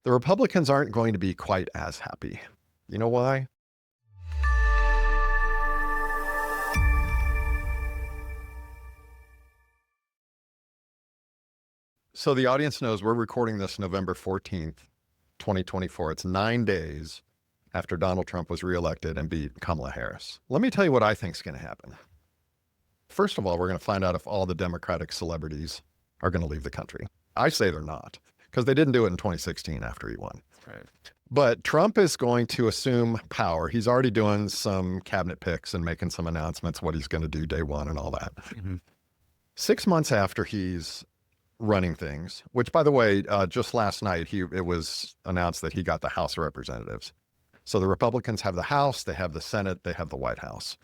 The Republicans aren't going to be quite as happy. You know why? So the audience knows we're recording this November 14th, 2024. It's 9 days after Donald Trump was reelected and beat Kamala Harris. Let me tell you what I think is going to happen. First of all, we're going to find out if all the Democratic celebrities are going to leave the country. I say they're not, because they didn't do it in 2016 after he won. Right. But Trump is going to assume power. He's already doing some cabinet picks and making some announcements, what he's going to do day one and all that. Mm-hmm. 6 months after he's running things, which, by the way, just last night, it was announced that he got the House of Representatives. So the Republicans have the House, they have the Senate, they have the White House.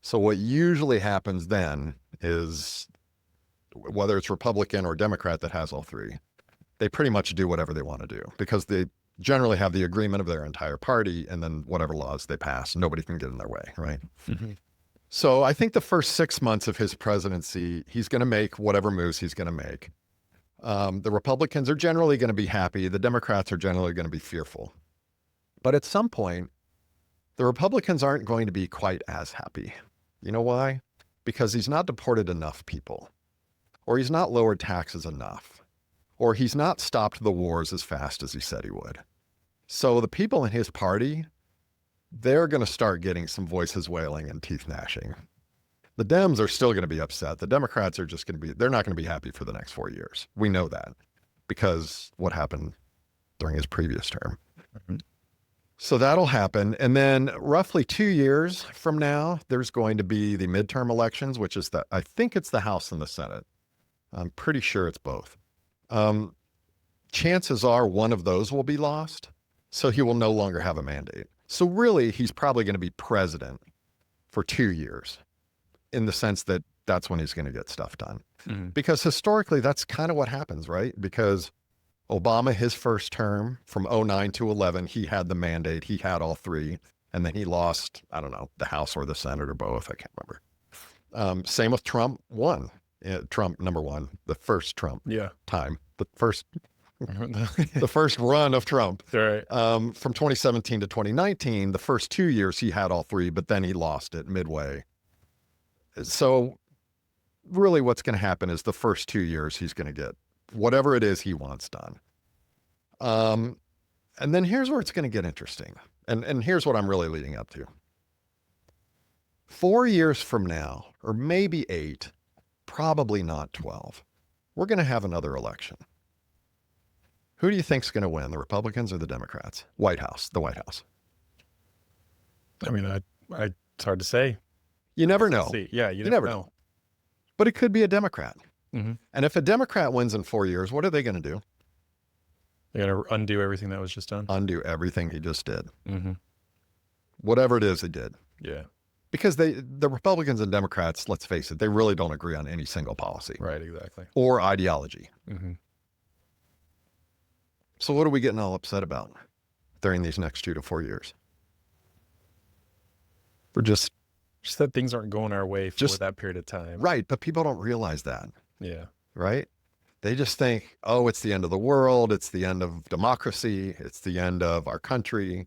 So what usually happens then is, whether it's Republican or Democrat that has all three, they pretty much do whatever they want to do because they generally have the agreement of their entire party, and then whatever laws they pass, nobody can get in their way, right? Mm-hmm. So I think the first 6 months of his presidency, he's going to make whatever moves he's going to make. The Republicans are generally going to be happy. The Democrats are generally going to be fearful. But at some point, the Republicans aren't going to be quite as happy. You know why? Because he's not deported enough people, or he's not lowered taxes enough, or he's not stopped the wars as fast as he said he would. So the people in his party, they're going to start getting some voices wailing and teeth gnashing. The Dems are still going to be upset. The Democrats are just going to be, they're not going to be happy for the next 4 years. We know that because what happened during his previous term. Mm-hmm. So that'll happen. And then roughly 2 years from now, there's going to be the midterm elections, which is I think it's the House and the Senate. I'm pretty sure it's both. Chances are one of those will be lost. So he will no longer have a mandate. So really, he's probably going to be president for 2 years in the sense that that's when he's going to get stuff done. Mm-hmm. Because historically, that's kind of what happens, right? Because Obama, his first term from 2009 to 11, he had the mandate. He had all three. And then he lost, I don't know, the House or the Senate or both. I can't remember. Same with Trump won. Trump, number one, the first Trump time, the first run of Trump. Right. From 2017 to 2019, the first 2 years he had all three, but then he lost it midway. So really what's going to happen is the first 2 years he's going to get whatever it is he wants done. And then here's where it's going to get interesting. And here's what I'm really leading up to. 4 years from now, or maybe 8, probably not 12, we're going to have another election. Who do you think's going to win, the Republicans or the Democrats? The White House. I mean, it's hard to say. You never know. See. Yeah, you never know. But it could be a Democrat. Mm-hmm. And if a Democrat wins in 4 years, what are they going to do? They're going to undo everything that was just done. Undo everything he just did. Mm-hmm. Whatever it is he did. Yeah. Because the Republicans and Democrats, let's face it, they really don't agree on any single policy. Right, exactly. Or ideology. Mm-hmm. So what are we getting all upset about during these next 2 to 4 years? We're just that things aren't going our way for that period of time. Right, but people don't realize that. Yeah. Right? They just think, oh, it's the end of the world. It's the end of democracy. It's the end of our country.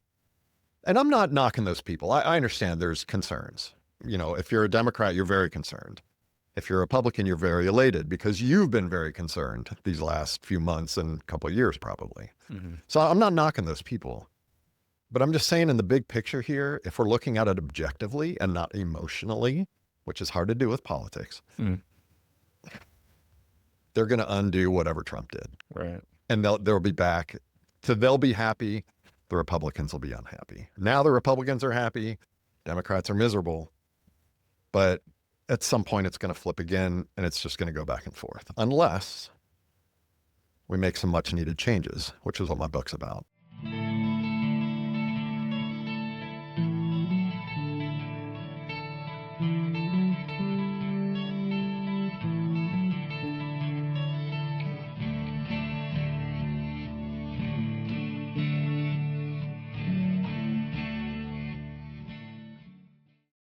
And I'm not knocking those people. I understand there's concerns. You know, if you're a Democrat, you're very concerned. If you're a Republican, you're very elated because you've been very concerned these last few months and couple of years probably. Mm-hmm. So I'm not knocking those people. But I'm just saying in the big picture here, if we're looking at it objectively and not emotionally, which is hard to do with politics, they're going to undo whatever Trump did. Right. And they'll be back. So they'll be happy. The Republicans will be unhappy. Now the Republicans are happy. Democrats are miserable. But at some point it's going to flip again and it's just going to go back and forth. Unless we make some much needed changes, which is what my book's about.